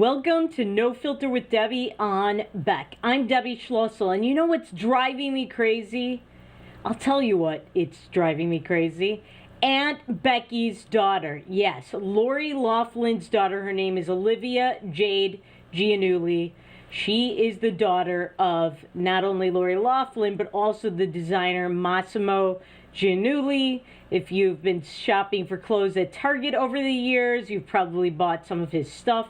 Welcome to No Filter with Debbie on Beck. I'm Debbie Schlossel, and you know what's driving me crazy? I'll tell you what it's driving me crazy. Aunt Becky's daughter. Yes, Lori Loughlin's daughter. Her name is Olivia Jade Giannulli. She is the daughter of not only Lori Loughlin, but also the designer Massimo Giannulli. If you've been shopping for clothes at Target over the years, you've probably bought some of his stuff.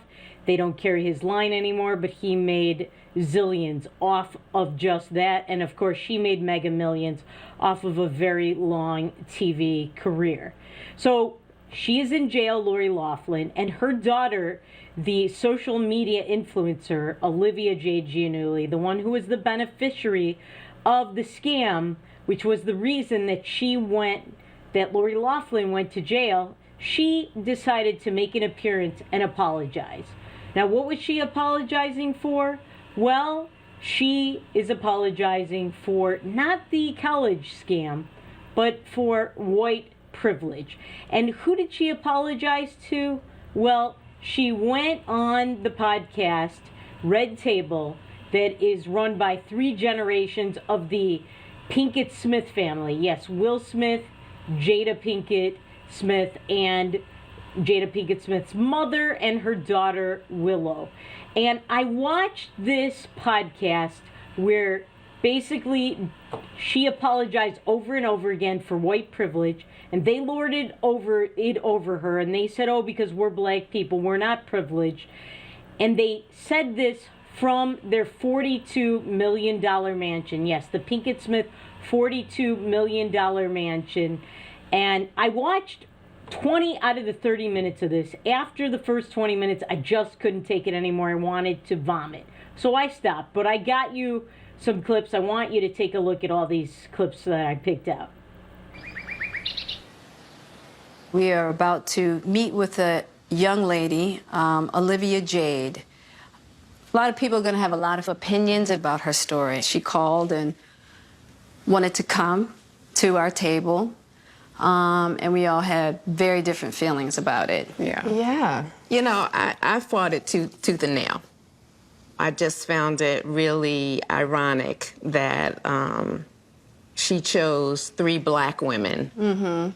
They don't carry his line anymore, but he made zillions off of just that. And of course, she made mega millions off of a very long TV career. So she is in jail, Lori Loughlin, and her daughter, the social media influencer, Olivia Jade Giannulli, the one who was the beneficiary of the scam, which was the reason that Lori Loughlin went to jail, she decided to make an appearance and apologize. Now, what was she apologizing for? Well, she is apologizing for not the college scam, but for white privilege. And who did she apologize to? Well, she went on the podcast Red Table that is run by 3 generations of the Pinkett Smith family. Yes, Will Smith, Jada Pinkett Smith, and Jada Pinkett Smith's mother and her daughter, Willow. And I watched this podcast where basically she apologized over and over again for white privilege, and they lorded over her, and they said, oh, because we're black people, we're not privileged. And they said this from their $42 million mansion. Yes, the Pinkett Smith $42 million mansion. And I watched 20 out of the 30 minutes of this. After the first 20 minutes, I just couldn't take it anymore. I wanted to vomit. So I stopped. But I got you some clips. I want you to take a look at all these clips that I picked out. We are about to meet with a young lady, Olivia Jade. A lot of people are going to have a lot of opinions about her story. She called and wanted to come to our table. And we all had very different feelings about it. Yeah. You know, I fought it tooth and nail. I just found it really ironic that she chose 3 black women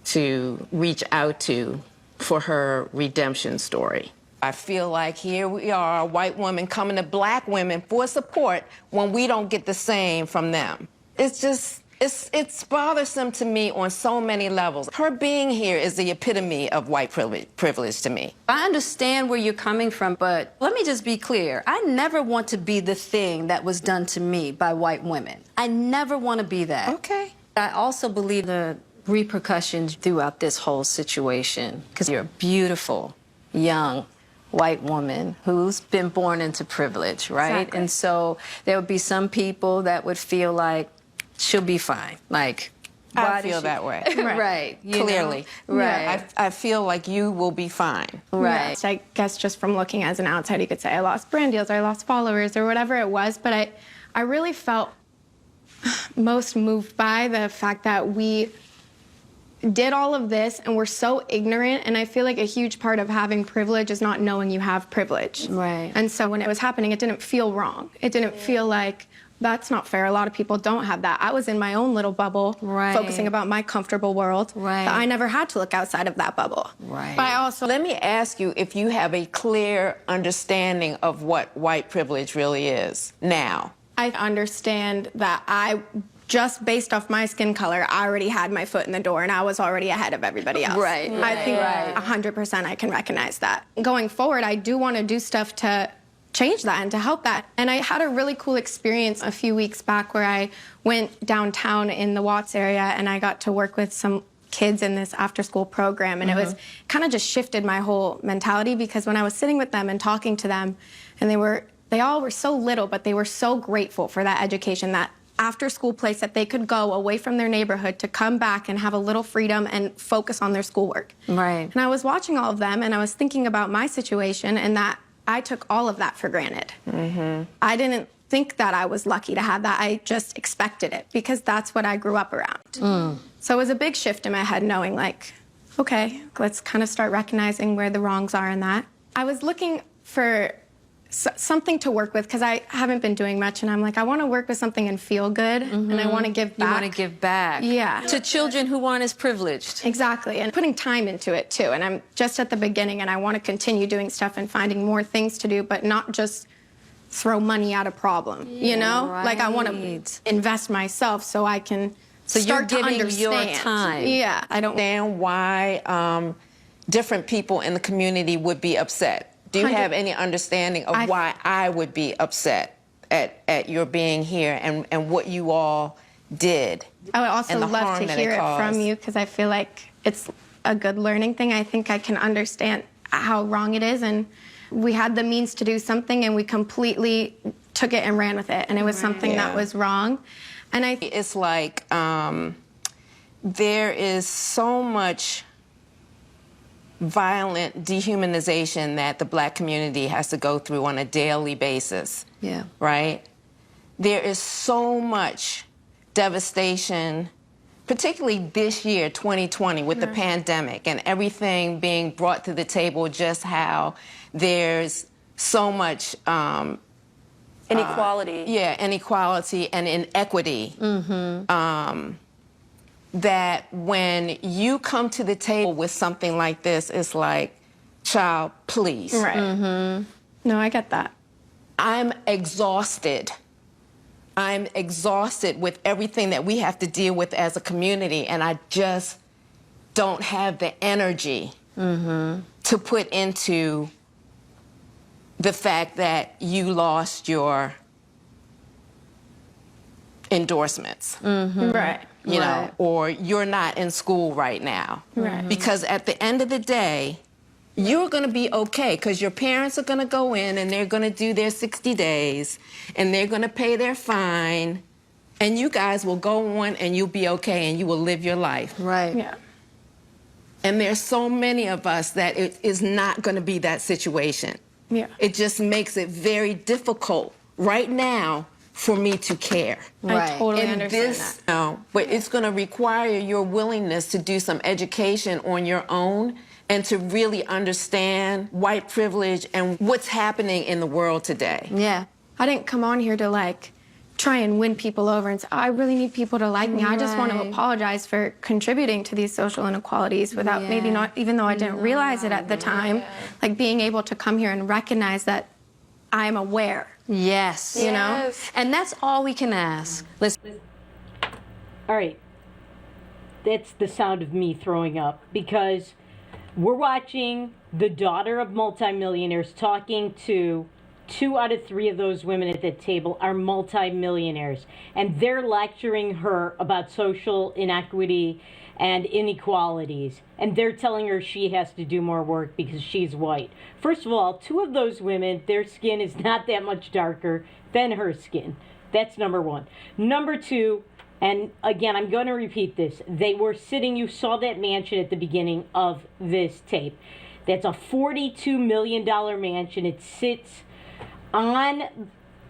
to reach out to for her redemption story. I feel like here we are, a white woman coming to black women for support when we don't get the same from them. It's just... It's bothersome to me on so many levels. Her being here is the epitome of white privilege to me. I understand where you're coming from, but let me just be clear. I never want to be the thing that was done to me by white women. I never want to be that. Okay. I also believe the repercussions throughout this whole situation, because you're a beautiful, young, white woman who's been born into privilege, right? Exactly. And so there would be some people that would feel like, she'll be fine. Like, I feel that way. Right. Clearly. Right. Yeah, I feel like you will be fine. Right. So I guess just from looking as an outsider, you could say I lost brand deals, or I lost followers, or whatever it was. But I really felt most moved by the fact that we did all of this and we're so ignorant. And I feel like a huge part of having privilege is not knowing you have privilege. Right. And so when it was happening, it didn't feel wrong. It didn't feel like, that's not fair. A lot of people don't have that. I was in my own little bubble, focusing about my comfortable world. Right. But I never had to look outside of that bubble. Right. But I also, let me ask you if you have a clear understanding of what white privilege really is now. I understand that just based off my skin color, I already had my foot in the door and I was already ahead of everybody else. Right. I think 100% I can recognize that. Going forward, I do want to do stuff to change that and to help that. And I had a really cool experience a few weeks back where I went downtown in the Watts area and I got to work with some kids in this after-school program. And it was kind of just shifted my whole mentality, because when I was sitting with them and talking to them, and they all were so little, but they were so grateful for that education, that after-school place that they could go away from their neighborhood to come back and have a little freedom and focus on their schoolwork. Right. And I was watching all of them and I was thinking about my situation, and that I took all of that for granted. I didn't think that I was lucky to have that. I just expected it because that's what I grew up around. So it was a big shift in my head, knowing like, okay, let's kind of start recognizing where the wrongs are in that. I was looking for something to work with, because I haven't been doing much, and I'm like, I want to work with something and feel good, and I want to give back. You want to give back. Yeah. To children who aren't as privileged. Exactly, and putting time into it too. And I'm just at the beginning, and I want to continue doing stuff and finding more things to do, but not just throw money at a problem, you know? Like, I want to invest myself so I can start to giving understand. your time. Yeah, I don't Understand why different people in the community would be upset. Do you have any understanding of why I would be upset at your being here and what you all did? I would also and the love harm to that hear it it from caused? you, because I feel like it's a good learning thing. I think I can understand how wrong it is, and we had the means to do something, and we completely took it and ran with it, and it was something that was wrong. And It's like there is so much violent dehumanization that the Black community has to go through on a daily basis. Yeah. Right? There is so much devastation, particularly this year, 2020, with the pandemic and everything being brought to the table, just how there's so much inequality. Inequality and inequity. That when you come to the table with something like this, it's like, child, please. right. No, I get that. I'm exhausted. I'm exhausted with everything that we have to deal with as a community, and I just don't have the energy to put into the fact that you lost your endorsements. Right. You know, or you're not in school right now. Right. Because at the end of the day, you're going to be okay, because your parents are going to go in and they're going to do their 60 days and they're going to pay their fine, and you guys will go on and you'll be okay and you will live your life. Right. Yeah. And there's so many of us that it is not going to be that situation. Yeah. It just makes it very difficult right now for me to care. I totally And understand this, that. no, but it's going to require your willingness to do some education on your own and to really understand white privilege and what's happening in the world today. Yeah. I didn't come on here to like try and win people over and say, oh, I really need people to like me. I just want to apologize for contributing to these social inequalities without maybe not, even though I didn't realize it at the time, like being able to come here and recognize that I'm aware. Yes. You know? Yes. And that's all we can ask. Listen. All right. That's the sound of me throwing up, because we're watching the daughter of multimillionaires talking to 2 out of 3 of those women at the table are multimillionaires, and they're lecturing her about social inequity and inequalities, and they're telling her she has to do more work because she's white. First of all, 2 of those women, their skin is not that much darker than her skin. That's number 1. Number 2, and again, I'm going to repeat this, they were sitting, you saw that mansion at the beginning of this tape. That's a $42 million mansion. It sits on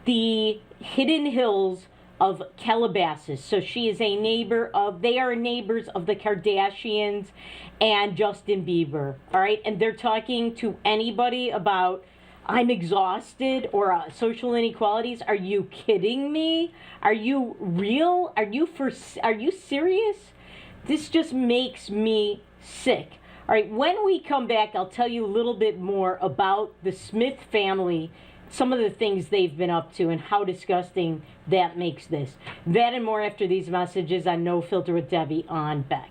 the hidden hills of Calabasas. So she is a neighbor of, they are neighbors of the Kardashians and Justin Bieber. All right. And they're talking to anybody about, I'm exhausted, or social inequalities. Are you kidding me? Are you real? Are you serious? This just makes me sick. All right. When we come back, I'll tell you a little bit more about the Smith family, some of the things they've been up to, and how disgusting that makes this. That and more after these messages on No Filter with Debbie on Beck.